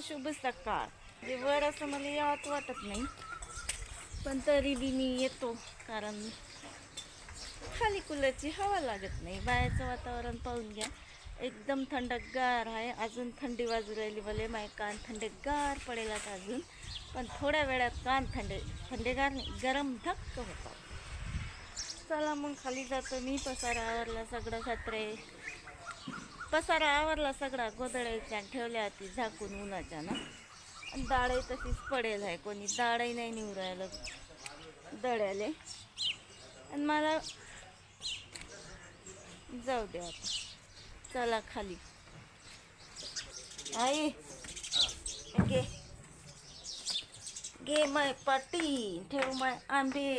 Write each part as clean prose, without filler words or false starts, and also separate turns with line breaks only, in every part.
शुभ सकाळ. वर असं मला यावं वाटत नाही, पण तरी बी मी येतो, कारण खाली कूलरची हवा लागत नाही. बाहेरचं वातावरण पाहून घ्या, एकदम थंडगार आहे. अजून थंडी वाजू राहिली, भले माझे कान थंडेगार पडेल आता अजून, पण थोड्या वेळात कान थंडेगार नाही, गरम धक्क होतात. चला मग खाली जातो मी. पसारा आवरला सगळं, पसारा आवरला सगळा, गोधड्याच्या ठेवल्या होती झाकून उन्हाच्या ना. आणि दाढही तशीच पडेल आहे, कोणी दाढही नाही निवडू राहिलं दड्याले. आणि मला जाऊ दे आता. चला खाली. आई घे माय पाटी, ठेव माय आंबे,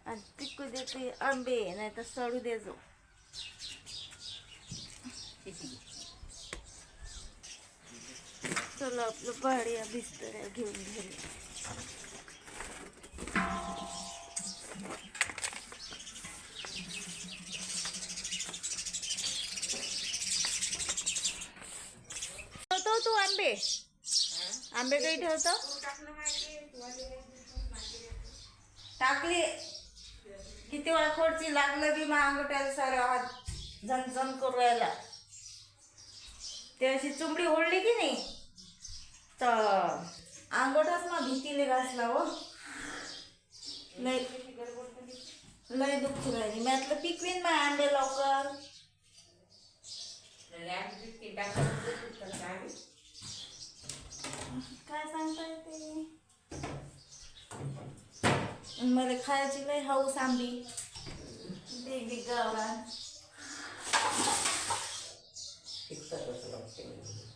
आणि पिकू देते आंबे, नाही तर सडू दे जो. चला आपलं भाड्या बिस्तऱ्या घेऊन घरी. ठेवतो तू आंबे काही ठेवतो? टाकली किती वेळा खोडची लागलं बी मग अंगठ्याला सारा हात झणझण करू राहिला. ते अशी चुंबडी ओढली की नाही तर अंगोठाच मग भीतीले घासला हो. लय दुःख राहिली. मी आतलं पिकवीन मग आंबे लवकर. काय सांगता येते, मला खायची लय हौस आंबी. देवी गावात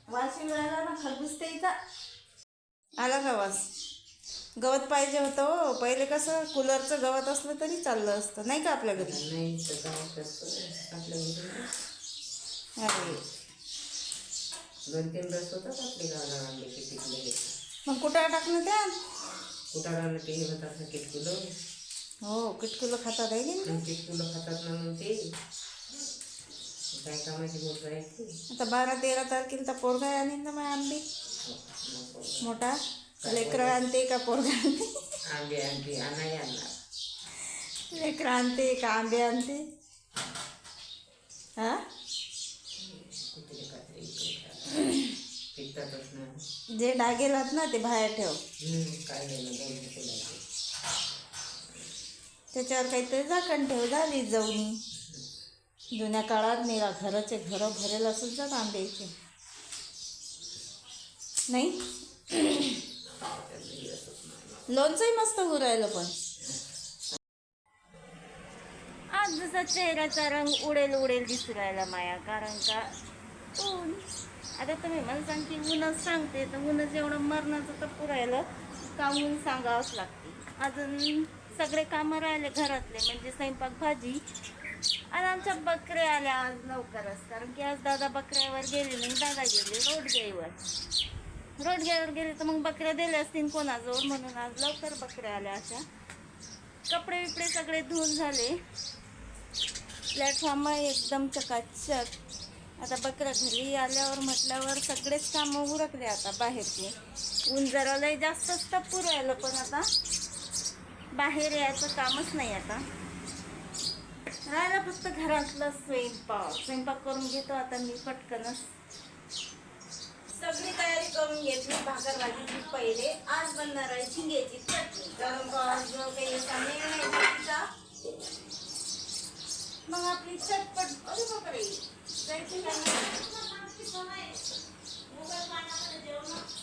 वाशिम राहिला ना, खरबूज त्याचा आला का वास. गवत पाहिजे होतं हो. पहिले कसं कूलरचं गवत असलं तरी चाललं असतं, नाही का आपल्या घरी. अरे
2-3 रस होतात आपले गावाला आंबे पिकलेले.
मग कुठं टाकणं त्या
कुटाळाला ते हे होतात ना किटकुलं.
हो, किटकुलं खातात आहे की नाही.
किटकुलं खातात ना, मग ते काय कामाची गोष्ट आहे ती.
आता 12-13 तारखेला तर पोरगा आणि ना मग आंबे मोठा लेकरं आणते का पोरगा आणते?
आंबे आणते, नाही आणणार.
लेकरं आणते का आंबे आणते? हा,
कुठे कात्री पिकतातच ना.
जे डागेलात ना ते बाहेर ठेव.
काय नाही,
त्याच्यावर काहीतरी झाकण ठेव, झाली जवणी. जुन्या काळात मेरा घराचे घरं भरेल असंच जात आंब्याचे नाही. लोणचंही मस्त होऊ राहिलं. पण आज जसा चेहऱ्याचा रंग उडेल दिसू राहिला माया, कारण का ऊन. आता तुम्ही मला सांग की ऊनच सांगते तर ऊनच एवढं मरणाचं तर पुरायला का ऊन सांगावंच लागते. अजून सगळे कामं राहिले घरातले, म्हणजे स्वयंपाक भाजी. आणि आमच्या बकऱ्या आल्या आज लवकरच, कारण की आज दादा बकऱ्यावर गेले नाही. दादा गेले रोडग्यावर गेले तर मग बकऱ्या दिल्या असतील कोणाजवळ, म्हणून आज लवकर बकऱ्या आल्या. अशा कपडे बिपडे सगळे धुवून झाले. प्लॅटफॉर्म एकदम चकाचक. आता बकऱ्या घरी आल्यावर म्हटल्यावर सगळेच कामं उरकले आता बाहेरचे. ऊन जरा लय जास्तच टप्पू राहिलं, पण आता बाहेर यायचं कामच नाही. आता राहिला फक्त घरातलं स्वयंपाक करून घेतो आता मी पटकनच. सगळी तयारी करून घेतली भाकर भाजीची. पहिले आज बनणार आहे झिंग्याची चटणी, कारण आज काही मग आपली चटपट. अरे बापरे,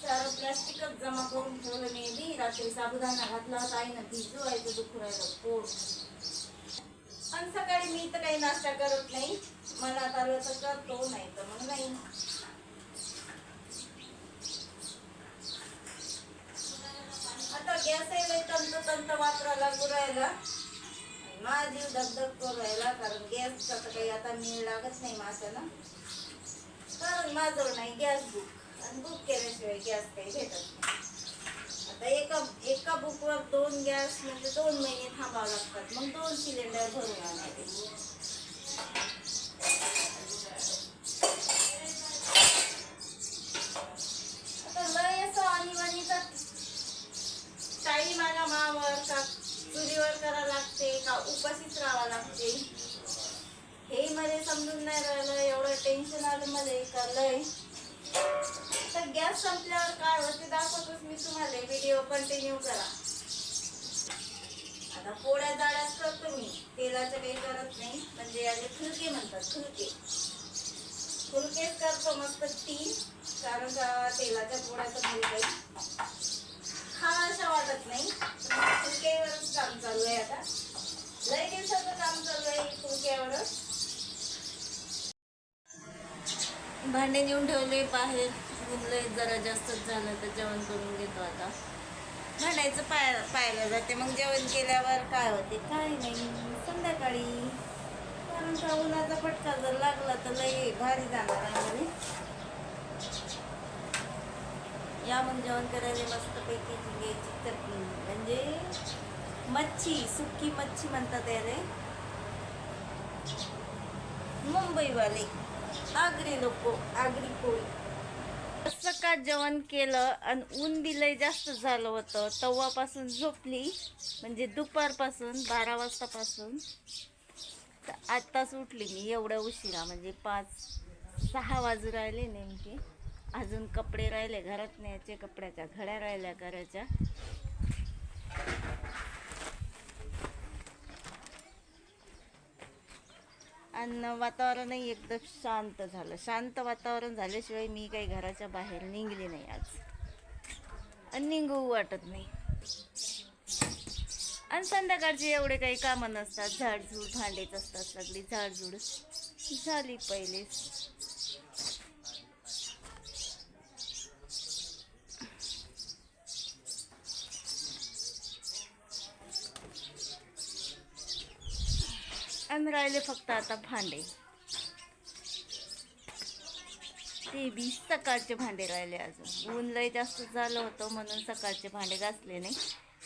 सारं प्लास्टिकच जमा करून ठेवलं मी बी. रात्री साबुदाणा घातला होता आईनं भिजवायचं, दुखू राहिलं पोट. आणि सकाळी मी तर काही नाश्ता करत नाही, मनात आलं तर करतो, नाही तर मग नाही. आता गॅसही तंत वापरायला लागू राहिला. माझी धगधग करू राहिला, कारण गॅसचा तर काही आता मेळ लागत नाही माझ्याला, कारण माझं नाही गॅस बुक. आणि बुक केल्याशिवाय गॅस काही भेटत नाही. आता एका बुकवर 2 गॅस म्हणजे 2 महिने थांबावं लागतात. मग 2 सिलेंडर भरून आणायचे. उपाशीच राहावं लागते. हे मला समजून नाही राहिलं. एवढं टेन्शन आलं मला का लय. तर गॅस संपल्यावर काय होते दाखवतोच मी तुम्हाला. व्हिडिओ कंटिन्यू करा. आता पोळ्या जाळ्याच करतो मी, तेलाचं काही करत नाही. म्हणजे याचे फुलके म्हणतात, फुलकेच करतो मस्त 3. कारण का तेलाच्या पोळ्या तर मला काही खावाशा वाटत नाही. फुलक्यावरच काम चालू आहे आता. लय दिवसाचं काम चालू आहे फुलक्यावरच. भांडे नेऊन ठेवले बाहेर. लय जरा जास्तच झालं तर जेवण करून घेतो आता. भांडायचं पाहायला जाते. मग जेवण केल्यावर काय होते काय नाही संध्याकाळी. कारण का उन्हाचा फटका जर लागला तर लय भारी जाणार आम्हाला. या मग जेवण करायला मस्तपैकी झिंग्याची चटणी, म्हणजे मच्छी, सुकी मच्छी म्हणतात याले मुंबईवाले. आगरी लोक, आगरी पोळी. सकाळ जेवण केलं आणि ऊन बी लय जास्त झालं होतं. तव्वापासून झोपली, म्हणजे दुपारपासून 12 वाजतापासून तर आत्ताच उठली मी. एवढ्या उशिरा म्हणजे 5-6 वाजू राहिले नेमके. अजून कपडे राहिले घरात न्यायचे, कपड्याच्या घड्या राहिल्या करायच्या. आणि वातावरणही एकदम शांत झालं. शांत वातावरण झाल्याशिवाय मी काही घराच्या बाहेर निघले नाही आज. आणि निघू वाटत नाही. आणि संध्याकाळचे एवढे काही कामं नसतात. झाडझूड, भांडेच असतात सगळी. झाडझूड झाली पहिलेच. आणि राहिले फक्त आता भांडे. ते बी सकाळचे भांडे राहिले अजून. ऊन लय जास्त झालं होतं म्हणून सकाळचे भांडे घासले नाही.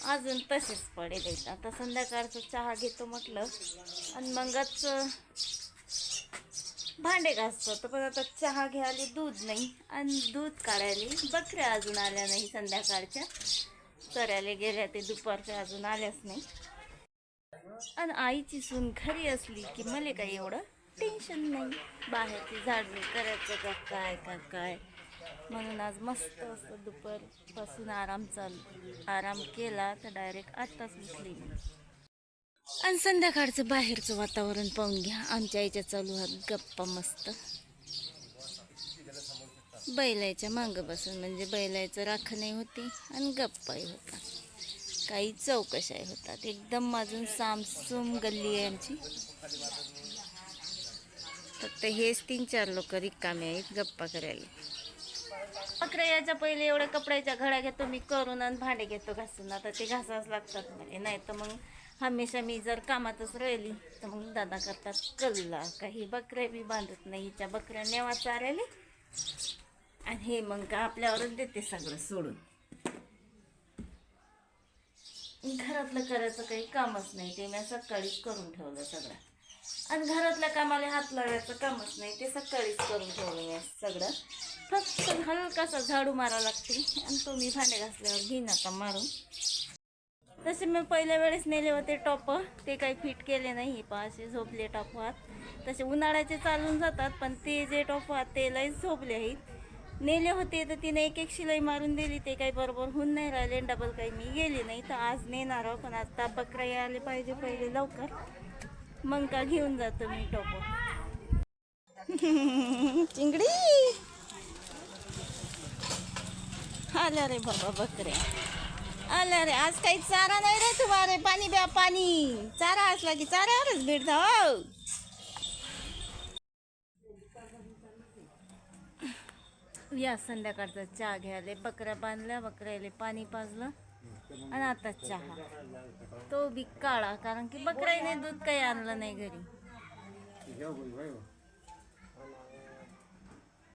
अजून तसेच पडेल आहेत. आता संध्याकाळचं चहा घेतो म्हटलं आणि मगच भांडे घासतो. तर पण आता चहा घ्यायला दूध नाही आणि दूध काढायला बकऱ्या अजून आल्या नाही. संध्याकाळच्या चऱ्याला गेल्या, ते दुपारच्या अजून आल्याच नाही. आणि आईची सून घरी असली की मला काही एवढं टेन्शन नाही. बाहेरची झाडझूड करायचं का काय. म्हणून आज मस्त असं दुपारपासून आराम केला तर डायरेक्ट आत्ताच उठली मी. आणि संध्याकाळचं बाहेरचं वातावरण पाहून घ्या. आमच्या आईच्या चालू आहेत गप्पा मस्त. बैलाच्या मागं बसून, म्हणजे बैलाचं राखणही होती आणि गप्पाही होता. काही चौकशाही होतात. एकदम अजून सामसूम गल्ली आहे आमची. फक्त हेच 3-4 लोक रिकामे आहेत गप्पा करायला. बकऱ्या याच्या पहिले एवढ्या कपड्याच्या घड्या घेतो मी करून आणि भांडे घेतो घासून. आता ते घासावंच लागतात मला. नाही तर मग हमेशा मी जर कामातच राहिली तर मग दादा करतात कल्ला. काही बकऱ्या बी बांधत नाही. हिच्या बकऱ्या नेवा चारायला आणि हे मग का आपल्यावरच देते सगळं सोडून. घरातलं करायचं काही कामच नाही. ते मी सकाळीच करून ठेवलं सगळं. आणि घरातल्या कामाला हात लावायचं कामच नाही. ते सकाळीच करून ठेवलं मी सगळं. फक्त हलकासा झाडू मारा लागते आणि तो मी भांडे घासल्यावर घेईन आता मारून. तसे मी पहिल्या वेळेस नेले होते टॉप, ते काही फिट केले नाही. असे झोपले टॉप हात. तसे उन्हाळ्याचे चालून जातात, पण ते जे टॉप हात ते लई झोपले आहेत. नेले होते तर तिने एक शिलाई मारून दिली. ते काही बरोबर होऊन नाही राहिले. डबल काही मी गेली नाही. तर आज नेणार आहोत. पण आता बकऱ्या आले पाहिजे पहिले लवकर, मग का घेऊन जातो मी टॉप. चिंगडी आल्या रे बाबा, बकऱ्या आल्या रे. आज काही चारा नाही रे तुम्हाला. पाणी द्या पाणी. चारा असला की चाऱ्यावरच भेटता हो. या संध्याकाळचा चहा घ्यायला. बकऱ्या बांधल्या, बकऱ्याला पाणी पाजलं आणि आता चहा. तो बी काळा, कारण की बकऱ्याने दूध काही आणलं नाही घरी.